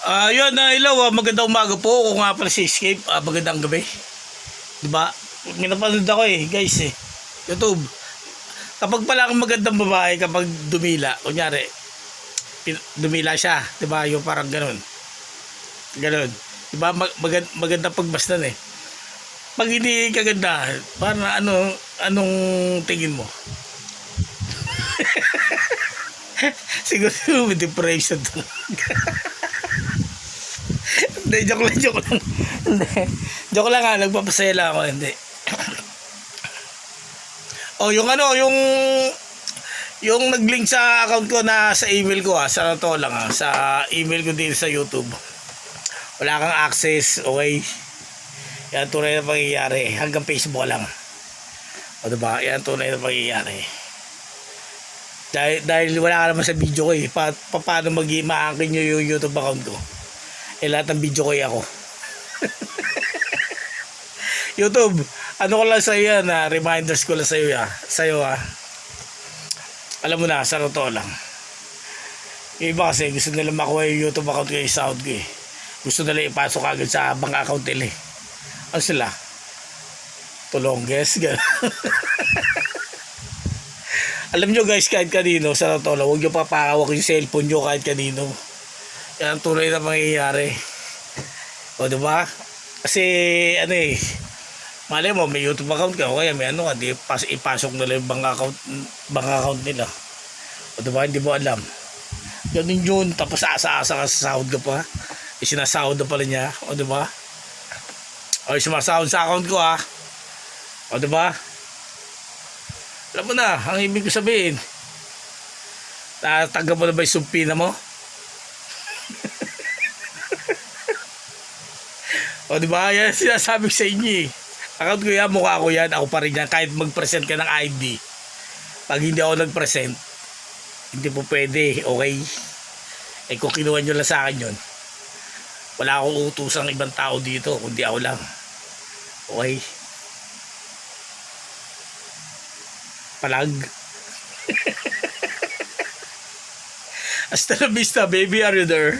Yun, hello, magandang umaga po. Ako nga pala si Escape, magandang gabi. Diba? May napanood ako guys YouTube. Kapag pala akong magandang babae, kapag dumila, kunyari, dumila siya, diba? Yung parang ganun. Ganun. Diba? Magandang pagbastan Pag hindi kaganda, parang anong tingin mo? Siguro depression to. Hindi, joke lang. Hindi. Joke lang nagpapasaya lang ako, hindi. Yung nag-link sa account ko na sa email ko sa to lang sa email ko din sa YouTube. Wala kang access, okay? Yan tunay na pangyayari, hanggang Facebook lang. O diba? Yan tunay na pangyayari. Dahil wala ka naman sa video ko paano mag-i-maangkin nyo yung YouTube account ko? Lahat ng video ko ako. YouTube, ano ko lang sa'yo reminders ko lang sa'yo Alam mo na, sa totoo lang. Yung iba kasi gusto nila makuha yung YouTube account ko, yung sound ko Gusto nila ipasok agad sa bank account nila Ano sila? Tulongges, gano'n. Alam nyo guys, kahit kanino, sa totoo lang, huwag nyo papakawak yung cellphone nyo kahit kanino. Yan ang tunay na mangyayari. O diba? Kasi malay mo may YouTube account ka o kaya may di ipasok nila yung bank account nila. O diba? Hindi mo alam. Ganun yun. Tapos asa-asa ka sa sahod ka pa. Sinasahod na pala niya. O diba? O sumasahod sa account ko O diba? Alam mo na, ang ibig ko sabihin. Tatanggap mo na ba yung sumpina mo? O diba? Yan sinasabi sa inyo Account ko yan, mukha ko yan, ako pa rin yan. Kahit mag-present ka ng ID, pag hindi ako nag-present, hindi po pwede, okay? Kung kinuha nyo lang sa akin yun, wala akong utusang ibang tao dito, kundi ako lang. Okay? Palag. Hasta la vista, baby, are you there?